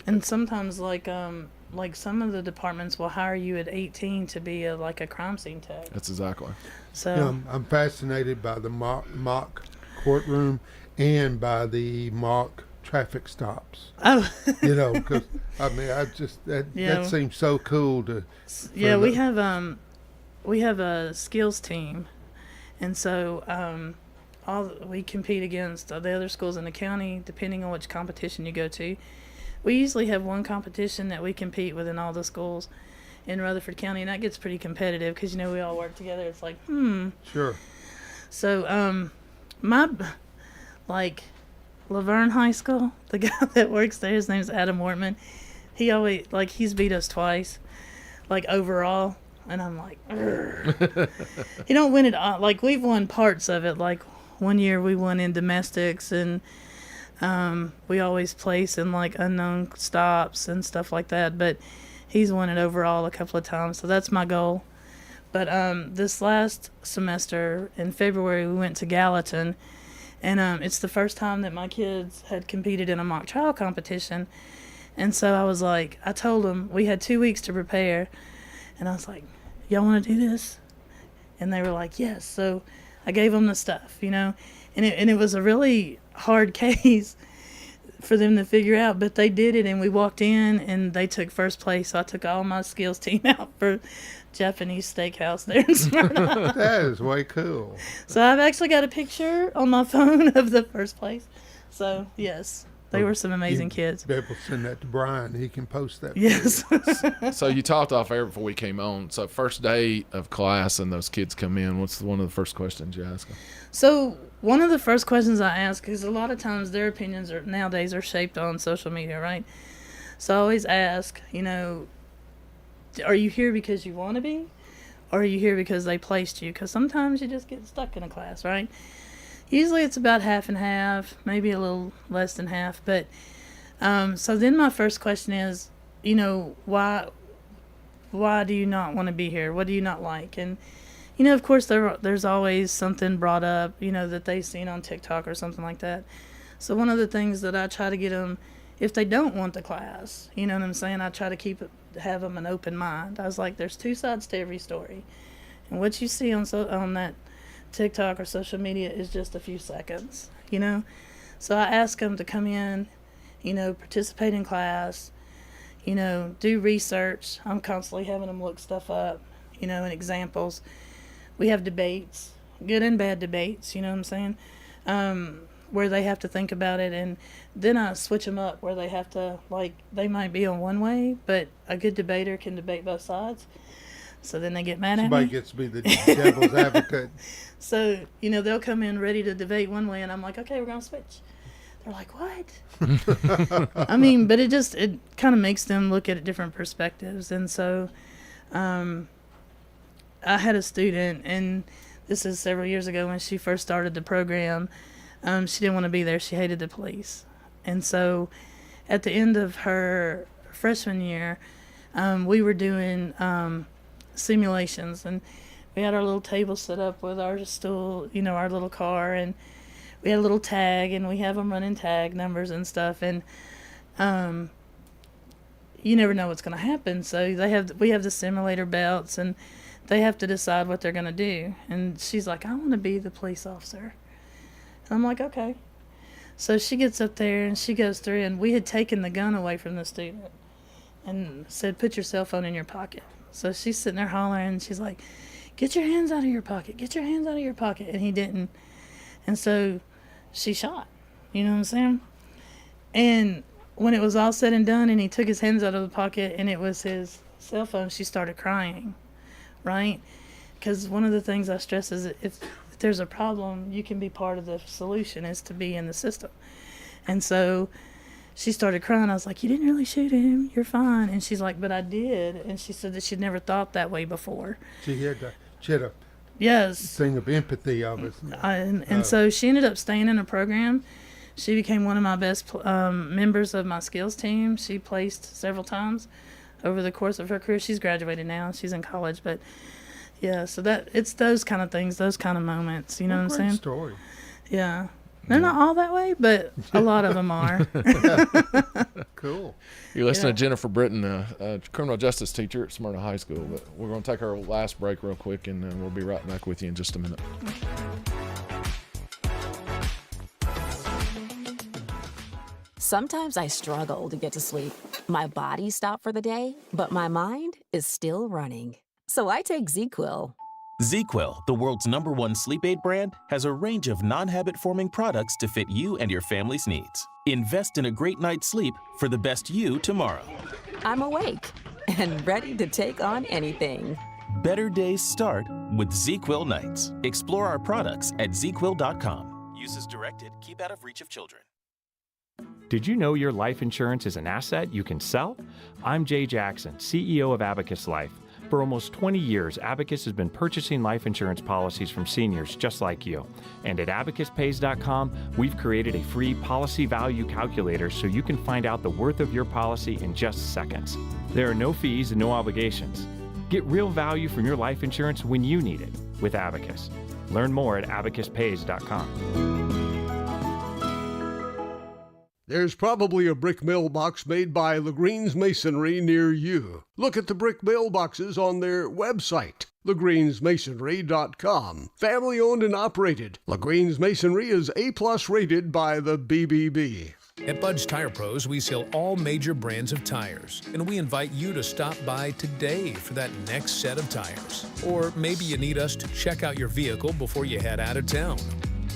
And sometimes like some of the departments will hire you at 18 to be a crime scene tech. That's exactly. So I'm fascinated by the mock courtroom and by the mock traffic stops. Oh, because that seems so cool to. Yeah, we have a skills team, and so we compete against the other schools in the county, depending on which competition you go to. we usually have one competition that we compete with in all the schools in Rutherford County, and that gets pretty competitive because, we all work together. It's like, Sure. So, Laverne High School, the guy that works there, his name's Adam Wortman. He always, he's beat us twice, overall. And I'm like, you don't win it all. We've won parts of it. One year we won in domestics, and we always place in unknown stops and stuff like that. But he's won it overall a couple of times, so that's my goal. But this last semester in February, we went to Gallatin, and it's the first time that my kids had competed in a mock trial competition. And so I told them, we had 2 weeks to prepare, and I was like, y'all want to do this? And they were like, yes. So I gave them the stuff, and it was a really hard case for them to figure out, but they did it, and we walked in, and they took first place. So I took all my skills team out for Japanese steakhouse there in Smyrna. That is way cool. So I've actually got a picture on my phone of the first place. So, yes. They were some amazing kids. Be able to send that to Brian. He can post that. Yes. So you talked off air before we came on. So first day of class and those kids come in, what's one of the first questions you ask them? So one of the first questions I ask, because a lot of times their opinions nowadays are shaped on social media, right? So I always ask, are you here because you want to be? Or are you here because they placed you? Because sometimes you just get stuck in a class, right? Usually it's about half and half, maybe a little less than half. But so then my first question is, why do you not want to be here? What do you not like? And, of course, there's always something brought up, that they've seen on TikTok or something like that. So one of the things that I try to get them, if they don't want the class, you know what I'm saying, I try to have them an open mind. I was like, there's two sides to every story. And what you see on that TikTok or social media is just a few seconds, So I ask them to come in, participate in class, do research. I'm constantly having them look stuff up, and examples. We have debates, good and bad debates, you know what I'm saying, where they have to think about it. And then I switch them up where they have to, they might be on one way, but a good debater can debate both sides. So then they get mad at me. Somebody gets to be the devil's advocate. So, they'll come in ready to debate one way, and I'm like, okay, we're going to switch. They're like, what? But it kind of makes them look at different perspectives. And so I had a student, and this is several years ago when she first started the program. She didn't want to be there. She hated the police. And so at the end of her freshman year, we were doing simulations, and we had our little table set up with our stool, our little car, and we had a little tag, and we have them running tag numbers and stuff, and you never know what's going to happen. So we have the simulator belts, and they have to decide what they're going to do. And she's like, I want to be the police officer. And I'm like, okay. So she gets up there, and she goes through, and we had taken the gun away from the student and said, put your cell phone in your pocket. So she's sitting there hollering, and she's like, get your hands out of your pocket. Get your hands out of your pocket. And he didn't. And so she shot. You know what I'm saying? And when it was all said and done, and he took his hands out of the pocket, and it was his cell phone, she started crying, right? Because one of the things I stress is if there's a problem, you can be part of the solution, is to be in the system. And so she started crying. I was like, you didn't really shoot him. You're fine. And she's like, but I did. And she said that she'd never thought that way before. She had a yes thing of empathy of it. And so she ended up staying in a program. She became one of my best members of my skills team. She placed several times over the course of her career. She's graduated now. She's in college. But, yeah, so it's those kind of things, those kind of moments. You know what I'm saying? Great story. Yeah. They're not all that way, but a lot of them are. Cool. You're listening to Jennifer Brittain, a criminal justice teacher at Smyrna High School. But we're going to take our last break real quick, and then we'll be right back with you in just a minute. Sometimes I struggle to get to sleep. My body stopped for the day, but my mind is still running. So I take ZzzQuil. ZzzQuil, the world's #1 sleep aid brand, has a range of non-habit-forming products to fit you and your family's needs. Invest in a great night's sleep for the best you tomorrow. I'm awake and ready to take on anything. Better days start with ZzzQuil nights. Explore our products at ZzzQuil.com. Use as directed. Keep out of reach of children. Did you know your life insurance is an asset you can sell? I'm Jay Jackson, CEO of Abacus Life. For almost 20 years, Abacus has been purchasing life insurance policies from seniors just like you. And at abacuspays.com, we've created a free policy value calculator so you can find out the worth of your policy in just seconds. There are no fees and no obligations. Get real value from your life insurance when you need it with Abacus. Learn more at abacuspays.com. There's probably a brick mailbox made by LaGreen's Masonry near you. Look at the brick mailboxes on their website, lagreensmasonry.com. Family owned and operated. LaGreen's Masonry is A+ rated by the BBB. At Bud's Tire Pros, we sell all major brands of tires, and we invite you to stop by today for that next set of tires. Or maybe you need us to check out your vehicle before you head out of town.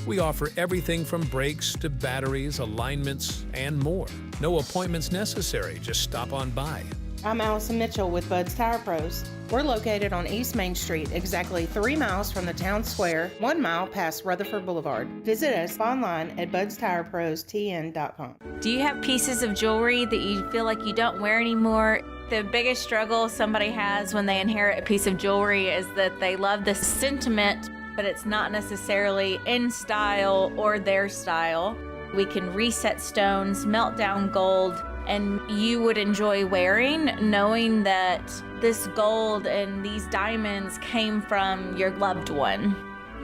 We offer everything from brakes to batteries, alignments, and more. No appointments necessary, just stop on by. I'm Allison Mitchell with Bud's Tire Pros. We're located on East Main Street, exactly 3 miles from the town square, 1 mile past Rutherford Boulevard. Visit us online at budstirepros.tn.com. Do you have pieces of jewelry that you feel like you don't wear anymore? The biggest struggle somebody has when they inherit a piece of jewelry is that they love the sentiment, but it's not necessarily in style or their style. We can reset stones, melt down gold, and you would enjoy wearing knowing that this gold and these diamonds came from your loved one.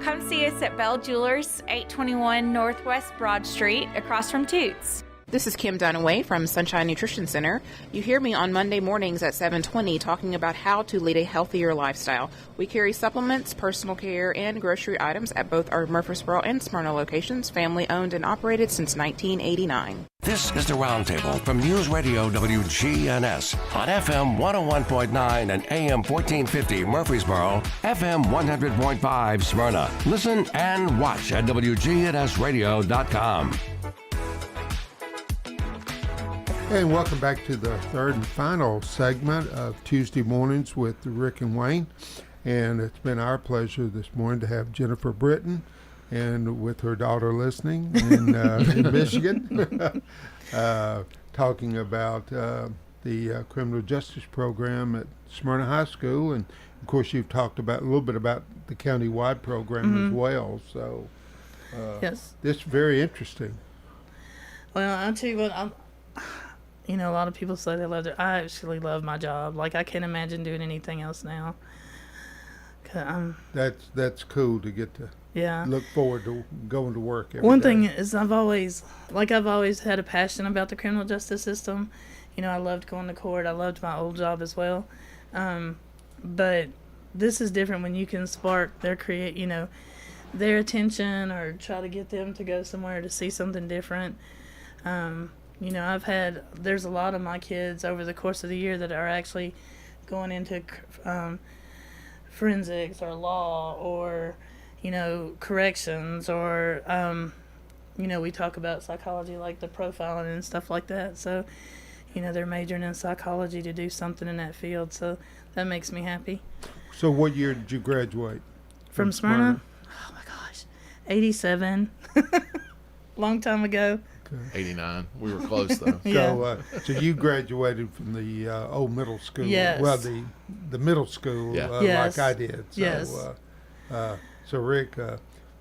Come see us at Bell Jewelers, 821 Northwest Broad Street, across from Toots. This is Kim Dunaway from Sunshine Nutrition Center. You hear me on Monday mornings at 7:20 talking about how to lead a healthier lifestyle. We carry supplements, personal care, and grocery items at both our Murfreesboro and Smyrna locations, family owned and operated since 1989. This is the Roundtable from News Radio WGNS on FM 101.9 and AM 1450 Murfreesboro, FM 100.5 Smyrna. Listen and watch at WGNSradio.com. And welcome back to the third and final segment of Tuesday Mornings with Rick and Wayne. And it's been our pleasure this morning to have Jennifer Brittain, and with her daughter listening in Michigan, talking about the criminal justice program at Smyrna High School. And, of course, you've talked about a little bit about the county-wide program as well. So yes, this is very interesting. Well, I'll tell you what, a lot of people say they love it. I actually love my job. Like, I can't imagine doing anything else now. That's cool to get to look forward to going to work every One day. thing is I've always had a passion about the criminal justice system. I loved going to court. I loved my old job as well. But this is different when you can spark their their attention or try to get them to go somewhere to see something different. There's a lot of my kids over the course of the year that are actually going into forensics or law or, corrections or, we talk about psychology, like the profiling and stuff like that. So, they're majoring in psychology to do something in that field. So that makes me happy. So what year did you graduate? From Smyrna? Oh, my gosh. 87. Long time ago. 89. We were close, though. So you graduated from the old middle school. Yes. Well, the middle school, yes. like I did. So, yes. So Rick,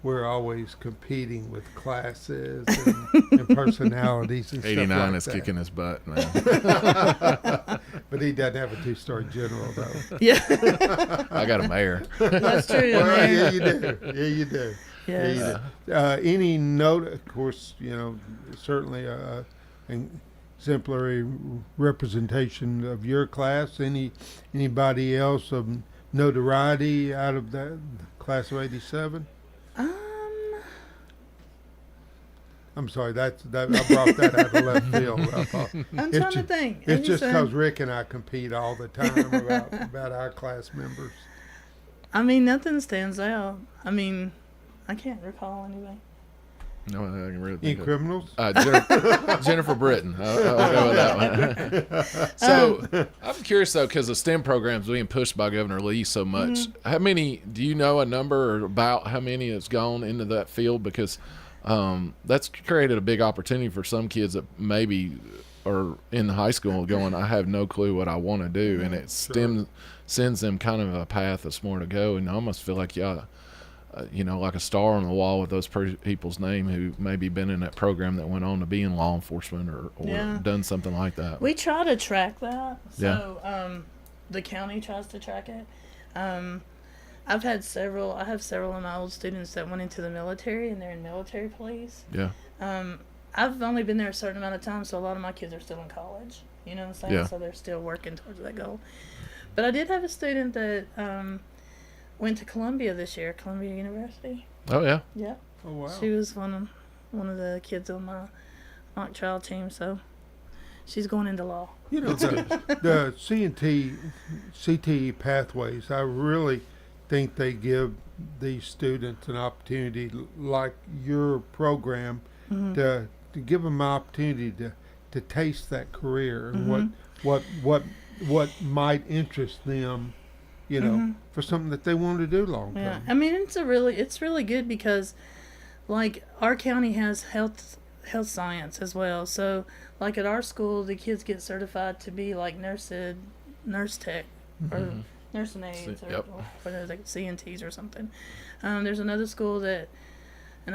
we're always competing with classes and personalities and 89 stuff like is that. kicking his butt, man. But he doesn't have a two-star general, though. Yeah. I got a mayor. That's true. Well, yeah, you do. Yeah, you do. Yes. Any note, of course, certainly an exemplary representation of your class. Anybody else of notoriety out of that class of 87? I'm sorry, I brought that out of left field. I'm trying to think. It's just because Rick and I compete all the time about our class members. I mean, nothing stands out. I mean, I can't recall anybody. No, I can really Any think criminals? Jennifer Brittain. I'll go with that one. So I'm curious though, because the STEM program's being pushed by Governor Lee so much. How many? Do you know a number or about how many has gone into that field? Because that's created a big opportunity for some kids that maybe are in high school going, I have no clue what I want to do, and it sends them kind of a path of somewhere to go, and I almost feel like like a star on the wall with those people's name who maybe been in that program that went on to be in law enforcement or done something like that. We try to track that. So the county tries to track it. I have several of my old students that went into the military, and they're in military police. Yeah. I've only been there a certain amount of time, so a lot of my kids are still in college. You know what I'm saying? Yeah. So they're still working towards that goal. But I did have a student that went to Columbia this year, Columbia University. Oh yeah. Yeah. Oh wow. She was one of the kids on my mock trial team, so she's going into law. You know, the CTE pathways, I really think they give these students an opportunity, like your program, to give them an opportunity to taste that career and what might interest them, you know, for something that they want to do long term. Yeah, I mean, it's really good because, like, our county has health science as well. So, like at our school, the kids get certified to be like nurse tech, or nursing aides, or like CNTs or something. There's another school that, and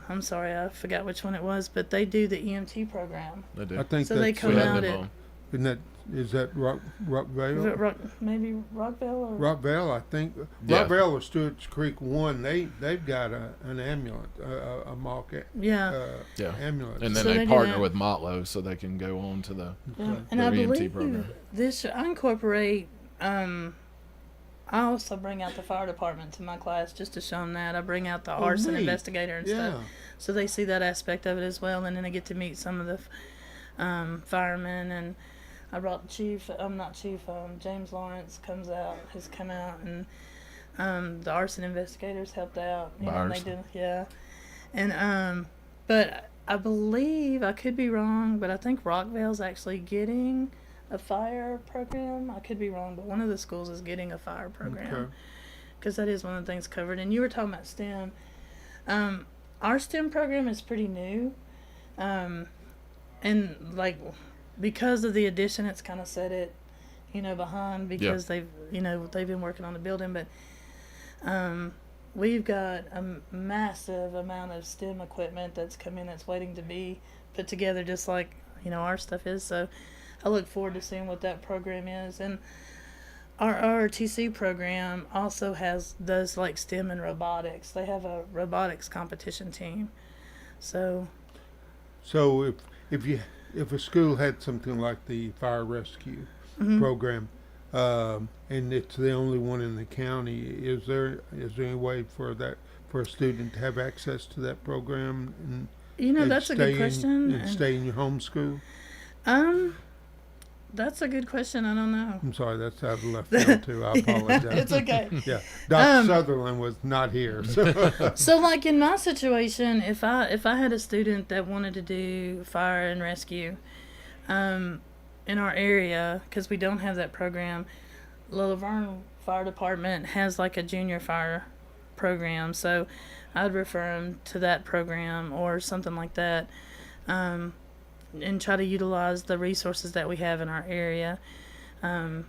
I'm sorry, I forgot which one it was, but they do the EMT program. They do. I think so. They come out at. Is that Rockvale? Maybe Rockvale or Rockvale, I think. Yeah. Rockvale or Stewart's Creek 1, they've got an ambulance, a mock ambulance. And then they partner with Motlow so they can go on to the and I EMT believe program. I incorporate. I also bring out the fire department to my class just to show them that. I bring out the arson investigator and stuff, so they see that aspect of it as well, and then I get to meet some of the firemen. And I brought James Lawrence has come out, and the arson investigators helped out. You know, they did, and but I believe, I could be wrong, but I think Rockvale's actually getting a fire program. I could be wrong, but one of the schools is getting a fire program because that is one of the things covered. And you were talking about STEM. Our STEM program is pretty new, and like, because of the addition, it's kind of set it, behind because they've been working on the building. But we've got a massive amount of STEM equipment that's come in that's waiting to be put together, just like our stuff is. So I look forward to seeing what that program is. And our ROTC program also does like STEM and robotics. They have a robotics competition team. So if a school had something like the fire rescue program, and it's the only one in the county, is there any way for a student to have access to that program? And that's a good question. And stay in your home school? That's a good question. I don't know. I'm sorry, that's out of left field too. I apologize. It's okay. Yeah, Dr. Sutherland was not here. So like in my situation, if I had a student that wanted to do fire and rescue, in our area, because we don't have that program, Laverne Fire Department has like a junior fire program, so I'd refer them to that program or something like that. And try to utilize the resources that we have in our area. I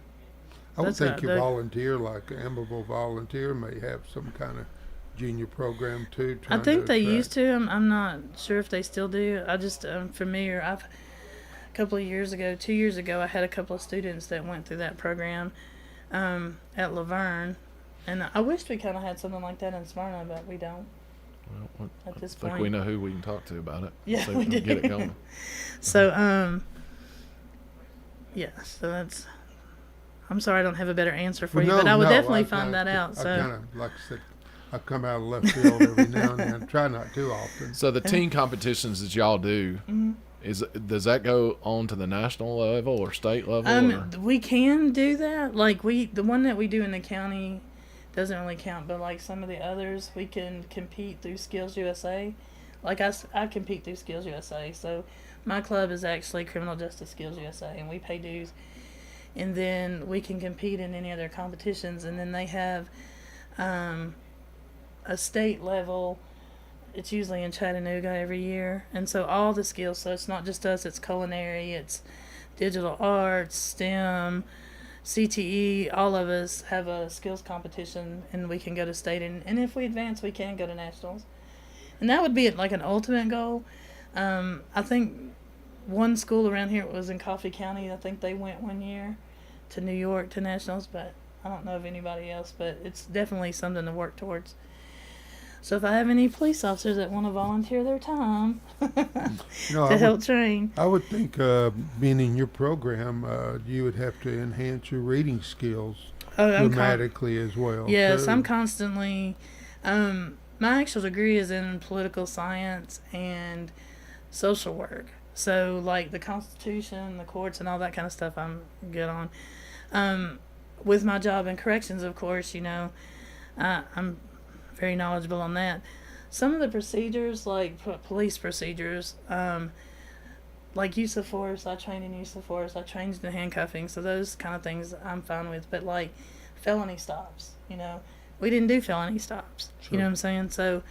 would think your volunteer, like Amberville Volunteer, may have some kind of junior program too. I think they used to. I'm not sure if they still do. I just am familiar. A couple of years ago, 2 years ago, I had a couple of students that went through that program at Laverne, and I wished we kind of had something like that in Smyrna, but we don't. Well, at this point, we know who we can talk to about it. Yeah, so we do. Get it going. So, so that's. I'm sorry, I don't have a better answer for you, but I would definitely find that out. So, I kind of, like I said, I come out of left field every now and then. Try not too often. So the teen competitions that y'all do, does that go on to the national level or state level? We can do that. Like the one that we do in the county, doesn't really count, but like some of the others, we can compete through Skills USA. Like I compete through Skills USA, so my club is actually Criminal Justice Skills USA, and we pay dues. And then we can compete in any other competitions, and then they have a state level. It's usually in Chattanooga every year, and so all the skills, so it's not just us, it's culinary, it's digital arts, STEM, CTE, all of us have a skills competition, and we can go to state, and if we advance, we can go to nationals. And that would be like an ultimate goal. I think one school around here was in Coffee County. I think they went one year to New York to nationals, but I don't know of anybody else, but it's definitely something to work towards. So if I have any police officers that want to volunteer their time to help train. I would think being in your program, you would have to enhance your reading skills dramatically as well. Yes, I'm constantly, my actual degree is in political science and social work. So like the Constitution, the courts, and all that kind of stuff I'm good on. With my job in corrections, of course, you know, I'm very knowledgeable on that. Some of the procedures, like police procedures, like use of force, I trained in use of force, I trained in handcuffing, so those kind of things I'm fine with. But like felony stops, you know, we didn't do felony stops. Sure. You know what I'm saying? So,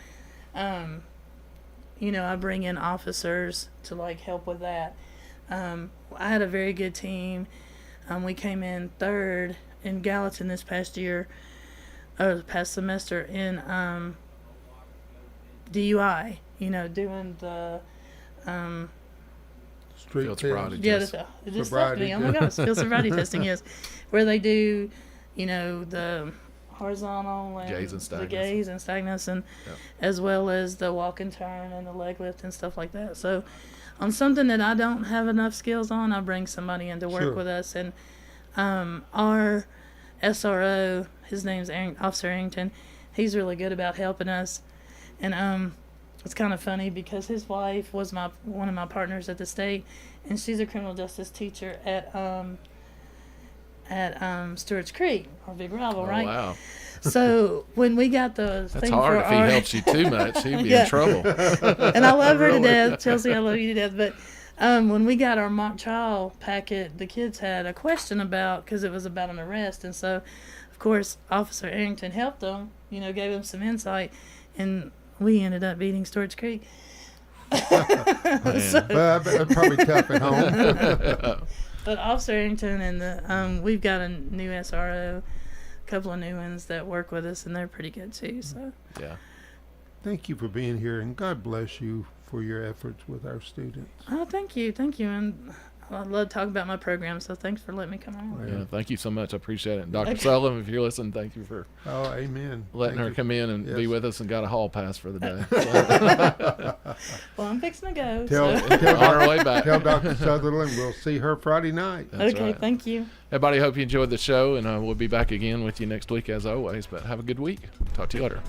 you know, I bring in officers to like help with that. I had a very good team. We came in third in Gallatin this past year, or past semester, in DUI, you know, doing the street sobriety test. Yeah, it just stopped me. Oh my gosh, field sobriety testing, yes. Where they do, you know, the horizontal and the gaze and stagnance, and as well as the walk and turn and the leg lift and stuff like that. So on something that I don't have enough skills on, I bring somebody in to work with us. And our SRO, his name's Officer Arrington, he's really good about helping us. And it's kind of funny because his wife was one of my partners at the state, and she's a criminal justice teacher at Stewart's Creek, our big rival, right? Wow. So when we got the That's hard. If he helps you too much, he'd be in trouble. And I love her to death. Chelsea, I love you to death. But when we got our mock trial packet, the kids had a question about, because it was about an arrest. And so, of course, Officer Arrington helped them, you know, gave them some insight. And we ended up beating Stewart's Creek. Well, probably tough at home. But Officer Arrington and we've got a new SRO, a couple of new ones that work with us, and they're pretty good too. So yeah. Thank you for being here, and God bless you for your efforts with our students. Oh, thank you, and I love talking about my program. So thanks for letting me come on. Yeah, thank you so much. I appreciate it. And Dr. Sullivan, if you're listening, thank you for amen. Letting her come in and be with us, and got a hall pass for the day. Well, I'm fixing to go. On our way back. Tell Dr. Sutherland we'll see her Friday night. That's okay, right. Thank you. Everybody, hope you enjoyed the show, and we'll be back again with you next week as always. But have a good week. Talk to you later.